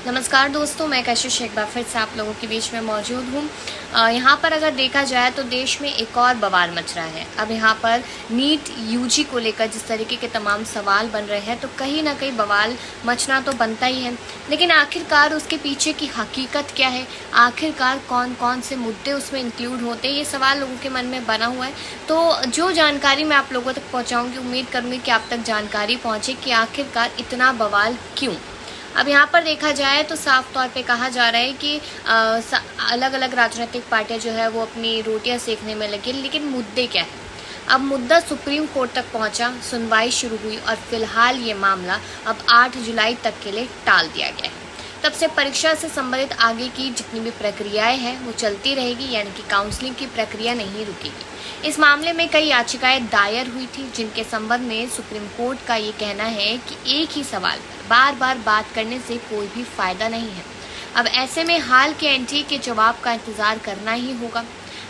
नमस्कार दोस्तों, मैं कशिश एक बार फिर से आप लोगों के बीच में मौजूद हूँ। यहाँ पर अगर देखा जाए तो देश में एक और बवाल मच रहा है। अब यहाँ पर नीट यूजी को लेकर जिस तरीके के तमाम सवाल बन रहे हैं तो कहीं ना कहीं बवाल मचना तो बनता ही है, लेकिन आखिरकार उसके पीछे की हकीकत क्या है, आखिरकार कौन कौन से मुद्दे उसमें इंक्लूड होते हैं, ये सवाल लोगों के मन में बना हुआ है। तो जो जानकारी मैं आप लोगों तक पहुँचाऊँगी, उम्मीद करूँगी कि आप तक जानकारी पहुँचे कि आखिरकार इतना बवाल क्यों। अब यहाँ पर देखा जाए तो साफ तौर पे कहा जा रहा है कि अलग अलग राजनीतिक पार्टियां जो है वो अपनी रोटियां सेकने में लगी, लेकिन मुद्दे क्या है। अब मुद्दा सुप्रीम कोर्ट तक पहुंचा, सुनवाई शुरू हुई और फिलहाल ये मामला अब 8 जुलाई तक के लिए टाल दिया गया है। तब से परीक्षा से संबंधित आगे की जितनी भी प्रक्रियाएं हैं वो चलती रहेगी, यानी कि काउंसलिंग की प्रक्रिया नहीं रुकेगी। इस मामले में कई याचिकाएं दायर हुई थी, जिनके संबंध में सुप्रीम कोर्ट का ये कहना है कि एक ही सवाल पर बार बार बात करने से कोई भी फायदा नहीं है। अब ऐसे में हाल के एनटीए के जवाब का इंतजार करना ही होगा।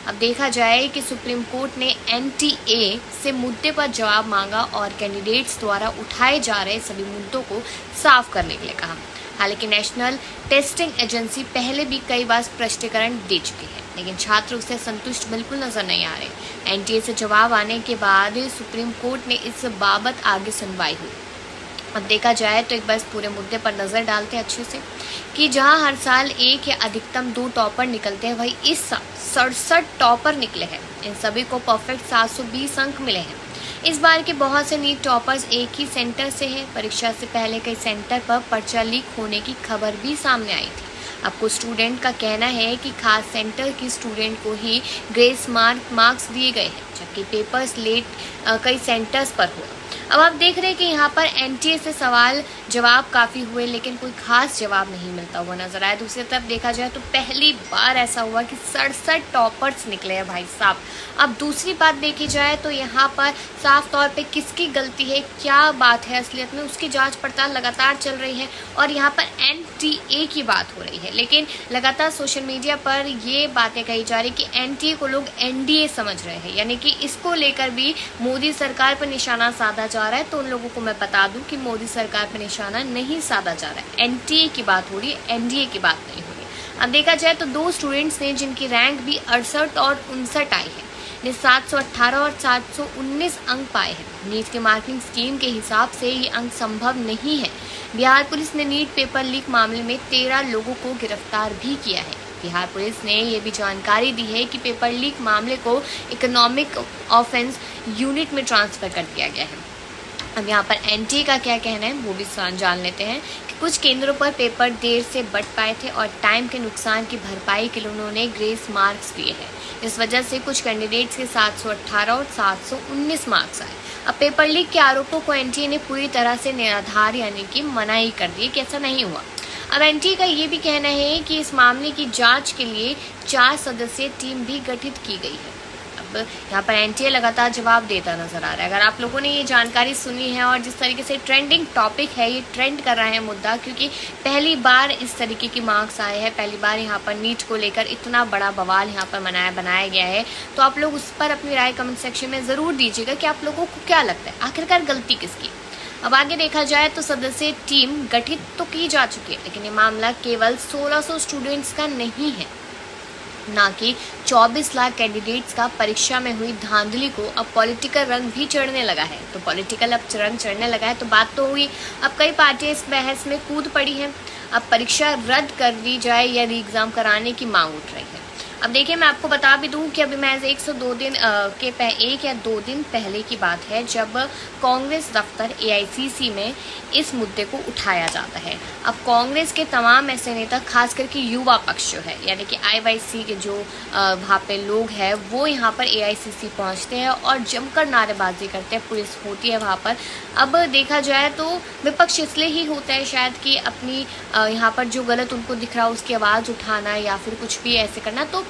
अब देखा जाए कि सुप्रीम कोर्ट ने एनटीए से मुद्दे पर जवाब मांगा और कैंडिडेट्स द्वारा उठाए जा रहे सभी मुद्दों को साफ करने के लिए कहा। हालांकि नेशनल टेस्टिंग एजेंसी पहले भी कई बार स्पष्टीकरण दे चुकी है, लेकिन छात्र उससे संतुष्ट बिल्कुल नजर नहीं आ रहे। एनटीए से जवाब आने के बाद सुप्रीम कोर्ट ने इस बाबत आगे सुनवाई हुई। अब देखा जाए तो एक बार इस पूरे मुद्दे पर नजर डालते हैं अच्छे से कि जहां हर साल एक या अधिकतम 2 टॉपर निकलते हैं, वही इस साल 67 टॉपर निकले हैं। इन सभी को परफेक्ट 720 अंक मिले हैं। इस बार के बहुत से नीट टॉपर्स एक ही सेंटर से हैं। परीक्षा से पहले कई सेंटर पर पर्चा लीक होने की खबर भी सामने आई थी। अब कुछ स्टूडेंट का कहना है कि खास सेंटर की स्टूडेंट को ही ग्रेस मार्क्स दिए गए हैं, जबकि पेपर्स लेट कई सेंटर्स पर हुआ। अब आप देख रहे हैं कि यहाँ पर एनटीए से सवाल जवाब काफ़ी हुए, लेकिन कोई खास जवाब नहीं मिलता हुआ नजर आया। दूसरी तरफ देखा जाए तो पहली बार ऐसा हुआ कि 67 टॉपर्स निकले हैं भाई साहब। अब दूसरी बात देखी जाए तो यहाँ पर साफ तौर पे किसकी गलती है, क्या बात है असलियत में, उसकी जांच पड़ताल लगातार चल रही है और यहाँ पर एनटीए की बात हो रही है। लेकिन लगातार सोशल मीडिया पर ये बातें कही जा रही कि एनटीए को लोग एनडीए समझ रहे हैं, यानी कि इसको लेकर भी मोदी सरकार पर निशाना साधा जा रहा है। तो उन लोगों को मैं बता दूं कि मोदी सरकार पर निशाना नहीं साधा जा रहा है, एनटीए की बात हो रही है, एनडीए की बात नहीं हो रही। अब देखा जाए तो 2 स्टूडेंट्स ने जिनकी रैंक भी 68 और 59 आई है, ने 718 और 719 अंक पाए हैं। नीट के मार्किंग स्कीम के हिसाब से ये अंक संभव नहीं है। बिहार पुलिस ने नीट पेपर लीक मामले में 13 लोगों को गिरफ्तार भी किया है। बिहार पुलिस ने ये भी जानकारी दी है कि पेपर लीक मामले को इकोनॉमिक ऑफेंस यूनिट में ट्रांसफर कर दिया गया है। अब यहाँ पर एनटीए का क्या कहना है वो भी जान लेते हैं कि कुछ केंद्रों पर पेपर देर से बढ़ पाए थे और टाइम के नुकसान की भरपाई के लिए उन्होंने ग्रेस मार्क्स दिए हैं। इस वजह से कुछ कैंडिडेट्स के 718 और 719 मार्क्स आए। अब पेपर लीक के आरोपों को एनटीए ने पूरी तरह से निराधार यानी कि मनाही कर दी कि ऐसा नहीं हुआ। अब एनटीए का ये भी कहना है कि इस मामले की जांच के लिए 4 सदस्यीय टीम भी गठित की गई है। अब यहाँ पर एनटीए लगातार जवाब देता नजर आ रहा है। अगर आप लोगों ने ये जानकारी सुनी है और जिस तरीके से ट्रेंडिंग टॉपिक है, ये ट्रेंड कर रहा है मुद्दा, क्योंकि पहली बार इस तरीके की मार्क्स आए हैं, पहली बार यहाँ पर नीट को लेकर इतना बड़ा बवाल यहाँ पर बनाया गया है, तो आप लोग उस पर अपनी राय कमेंट सेक्शन में ज़रूर दीजिएगा कि आप लोगों को क्या लगता है आखिरकार गलती किसकी। अब आगे देखा जाए तो सदस्यीय टीम गठित तो की जा चुकी है, लेकिन ये मामला केवल 1600 स्टूडेंट्स का नहीं है, ना कि 24 लाख कैंडिडेट्स का। परीक्षा में हुई धांधली को अब पॉलिटिकल रंग भी चढ़ने लगा है। तो पॉलिटिकल अब रंग चढ़ने लगा है तो बात तो हुई। अब कई पार्टियां इस बहस में कूद पड़ी हैं। अब परीक्षा रद्द कर दी जाए या री एग्जाम कराने की मांग उठ रही है। अब देखिए, मैं आपको बता भी दूं कि अभी महज 102 दिन के 1 या 2 दिन पहले की बात है जब कांग्रेस दफ्तर एआईसीसी में इस मुद्दे को उठाया जाता है। अब कांग्रेस के तमाम ऐसे नेता, खास करके युवा पक्ष जो है, यानी कि आईवाईसी के जो वहाँ पे लोग हैं, वो यहाँ पर एआईसीसी पहुँचते हैं और जमकर नारेबाजी करते हैं। पुलिस होती है वहाँ पर। अब देखा जाए तो विपक्ष इसलिए ही होता है शायद कि अपनी यहाँ पर जो गलत उनको दिख रहा है उसकी आवाज़ उठाना या फिर कुछ भी ऐसे करना। तो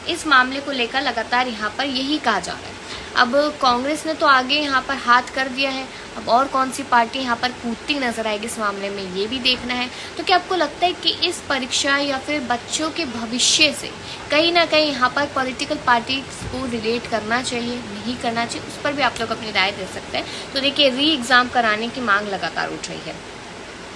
इस मामले को लेकर लगातार यहाँ पर यही कहा जा रहा है। अब कांग्रेस ने तो आगे यहाँ पर हाथ कर दिया है, अब और कौन सी पार्टी यहाँ पर कूदती नजर आएगी इस मामले में, ये भी देखना है। तो क्या आपको लगता है कि इस परीक्षा या फिर बच्चों के भविष्य से कहीं ना कहीं यहाँ पर पॉलिटिकल पार्टी को रिलेट करना चाहिए, नहीं करना चाहिए, उस पर भी आप लोग अपनी राय दे सकते हैं। तो देखिए, री एग्जाम कराने की मांग लगातार उठ रही है।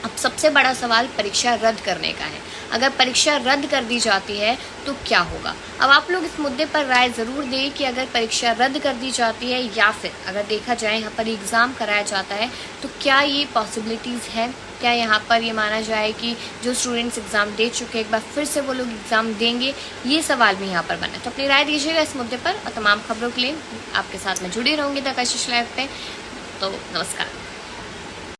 अब सबसे बड़ा सवाल परीक्षा रद्द करने का है। अगर परीक्षा रद्द कर दी जाती है तो क्या होगा? अब आप लोग इस मुद्दे पर राय ज़रूर दें कि अगर परीक्षा रद्द कर दी जाती है या फिर अगर देखा जाए यहाँ पर एग्ज़ाम कराया जाता है तो क्या ये पॉसिबिलिटीज़ है? क्या यहाँ पर ये माना जाए कि जो स्टूडेंट्स एग्ज़ाम दे चुके हैं एक बार फिर से वो लोग एग्ज़ाम देंगे? ये सवाल भी यहाँ पर बना है। तो अपनी राय दीजिएगा इस मुद्दे पर और तमाम खबरों के लिए आपके साथ मैं जुड़ी रहूँगी द कशिश लाइव पे। तो नमस्कार।